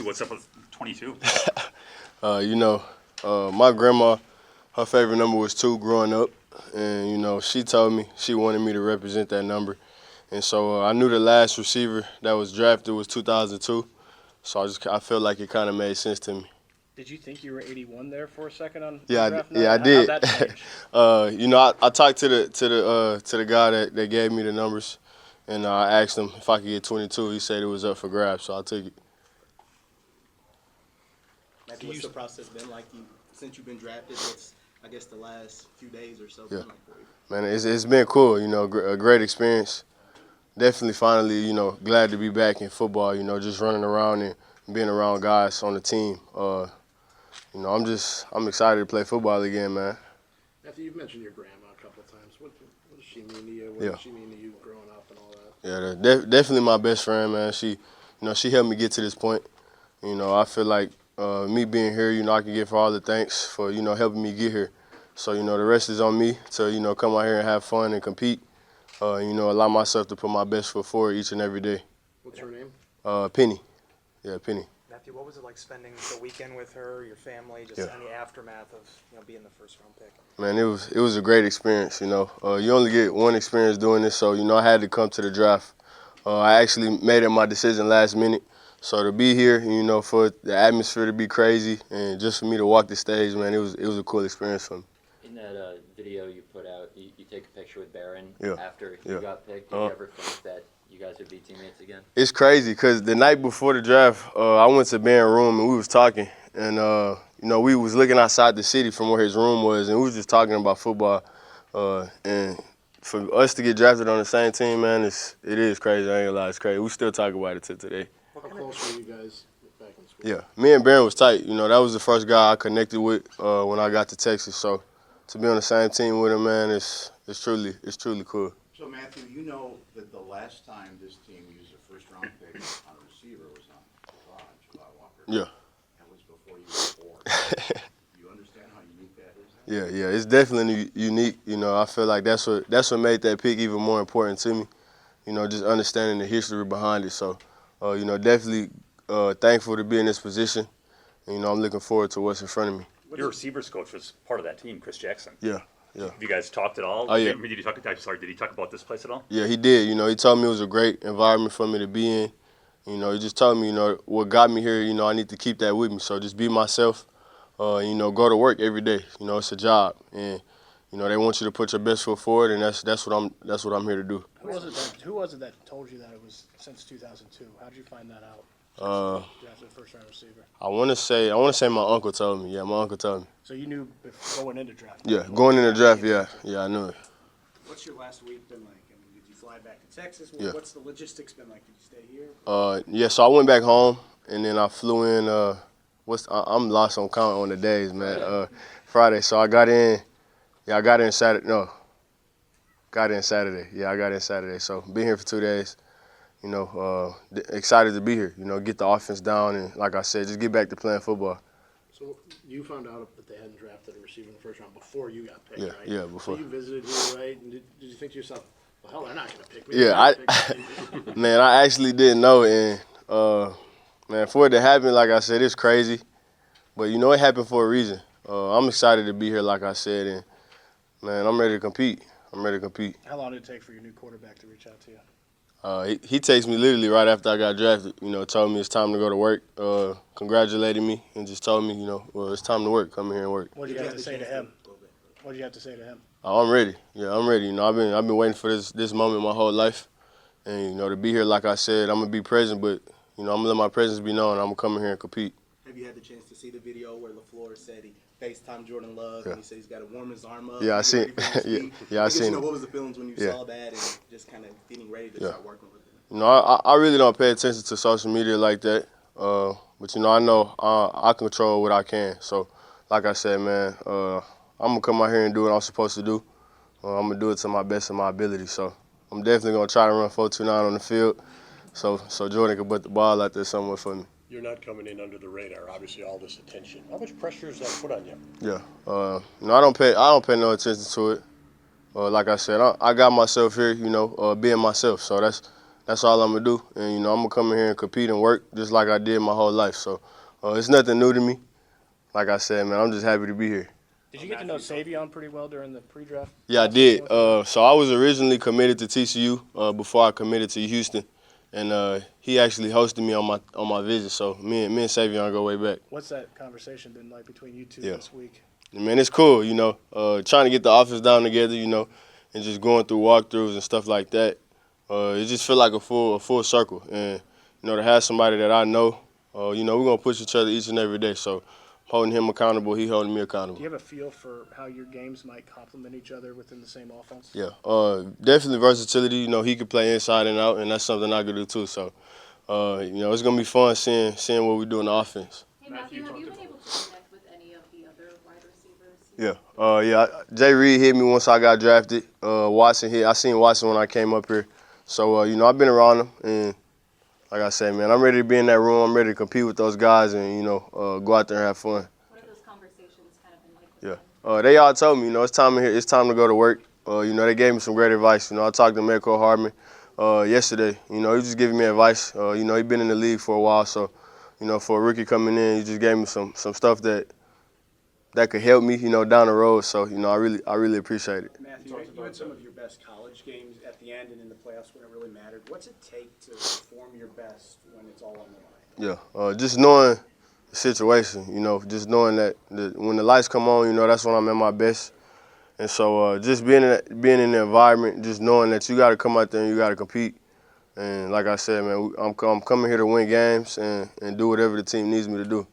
What's up with 22? My grandma, her favorite number was 2 growing up. And, she told me she wanted me to represent that number. And so I knew the last receiver that was drafted was 2002. So I felt like it kind of made sense to me. Did you think you were 81 there for a second on Yeah, draft night? yeah, I did. How'd that change? I talked to the guy that gave me the numbers, and I asked him if I could get 22. He said it was up for grabs, so I took it. Matthew, what's the process been like since you've been drafted? What's, I guess, the last few days or so been like for you? Man, it's been cool. A great experience. Definitely, finally, glad to be back in football. Just running around and being around guys on the team. I'm excited to play football again, man. Matthew, you've mentioned your grandma a couple of times. What does she mean to you? What does she mean to you growing up and all that? Yeah, definitely my best friend, man. She helped me get to this point. I feel like me being here, I can give her all the thanks for, helping me get here. So, the rest is on me to, come out here and have fun and compete. Allow myself to put my best foot forward each and every day. What's her name? Penny. Yeah, Penny. Matthew, what was it like spending the weekend with her, your family, just in the aftermath of being the first-round pick? Man, it was a great experience. You only get one experience doing this, so I had to come to the draft. I actually made it my decision last minute, so to be here, for the atmosphere to be crazy and just for me to walk the stage, man, it was a cool experience for me. In that video you put out, you take a picture with Barron after he Yeah. got picked. Did you ever think that you guys would be teammates again? It's crazy because the night before the draft, I went to Barron's room and we was talking, and we was looking outside the city from where his room was, and we was just talking about football. And for us to get drafted on the same team, man, it is crazy. I ain't gonna lie, it's crazy. We still talk about it to today. How close were you guys back in school? Yeah, me and Barron was tight. That was the first guy I connected with when I got to Texas. So to be on the same team with him, man, it's truly cool. So Matthew, you know that the last time this team used a first-round pick on a receiver was on July Walker. Yeah. That was before you were born. You understand how unique that is? Yeah, it's definitely unique. I feel like that's what made that pick even more important to me. Just understanding the history behind it. So, definitely thankful to be in this position. And, I'm looking forward to what's in front of me. Your receivers coach was part of that team, Chris Jackson. Yeah. Have you guys talked at all? Oh, yeah. Did he talk about this place at all? Yeah, he did. He told me it was a great environment for me to be in. He just told me, what got me here, I need to keep that with me. So just be myself, go to work every day. It's a job. And, they want you to put your best foot forward, and that's what I'm here to do. Who was it that told you that it was since 2002? How did you find that out? Drafted first-round receiver. I want to say my uncle told me. Yeah, my uncle told me. So you knew going into draft? Yeah, going in the draft, yeah, I knew it. What's your last week been like? I mean, did you fly back to Texas? Yeah. What's the logistics been like? Did you stay here? Yeah, so I went back home, and then I flew in, I'm lost on counting on the days, man. Friday, so I got in Saturday. No, got in Saturday. Yeah, I got in Saturday. So been here for 2 days. Excited to be here. Get the offense down, and like I said, just get back to playing football. So you found out that they hadn't drafted a receiver in the first round before you got picked, Yeah, right? yeah, before. So you visited here, right? And did you think to yourself, well, hell, they're not going to pick me. Yeah, man, I actually didn't know, and man, for it to happen, like I said, it's crazy, but it happened for a reason. I'm excited to be here, like I said, and man, I'm ready to compete. How long did it take for your new quarterback to reach out to you? He texted me literally right after I got drafted, told me it's time to go to work, congratulated me, and just told me, well, it's time to work, come here and work. What did you have to say to him? I'm ready. Yeah, I'm ready. I've been waiting for this moment my whole life, and to be here, like I said, I'm gonna be present, but I'm gonna let my presence be known. I'm gonna come in here and compete. Have you had the chance to see the video where LaFleur said he FaceTime Jordan Love and he said he's got to warm his arm up? Yeah, I seen. I seen. What was the feelings when you saw that and just kind of getting ready to start working with him? I really don't pay attention to social media like that. But I know I control what I can. So, like I said, man, I'm gonna come out here and do what I'm supposed to do. I'm gonna do it to my best of my ability. So, I'm definitely gonna try to run 4.29 on the field, so Jordan can put the ball out there somewhere for me. You're not coming in under the radar. Obviously, all this attention. How much pressure is that put on you? Yeah. I don't pay no attention to it. Like I said, I got myself here, being myself. So that's that's all I'm gonna do. And you know, I'm gonna come in here and compete and work just like I did my whole life. So it's nothing new to me. Like I said, man, I'm just happy to be here. Did you get to know Savion pretty well during the pre-draft? Yeah, I did. So I was originally committed to TCU before I committed to Houston, and he actually hosted me on my visit. So me and Savion go way back. What's that conversation been like between you two Yeah. this week? Man, it's cool, you know, trying to get the office down together, you know, and just going through walkthroughs and stuff like that. It just feel like a full circle, and you know, to have somebody that I know, you know, we're gonna push each other each and every day. So holding him accountable, he holding me accountable. Do you have a feel for how your games might complement each other within the same offense? Yeah, definitely versatility. You know, he could play inside and out, and that's something I could do too. So, you know, it's gonna be fun seeing what we do in the offense. Hey Matthew, have you been able to connect with any of the other wide receivers? Yeah. Jay Reed hit me once I got drafted. Watson hit. I seen Watson when I came up here. So, you know, I've been around him, and like I said, man, I'm ready to be in that room. I'm ready to compete with those guys, and you know, go out there and have fun. What have those conversations kind of been like with Yeah. them? They all told me, you know, it's time to go to work. You know, they gave me some great advice. You know, I talked to Mecco Hardman yesterday. You know, he was just giving me advice. You know, he's been in the league for a while, so you know, for a rookie coming in, he just gave me some stuff that could help me, you know, down the road. So, you know, I really appreciate it. Matthew, you had some of your best college games at the end and in the playoffs when it really mattered. What's it take to perform your best when it's all on the line? Yeah, just knowing the situation, you know, just knowing that when the lights come on, you know, that's when I'm at my best. And so just being in the environment, just knowing that you got to come out there and you got to compete. And like I said, man, I'm coming here to win games and do whatever the team needs me to do.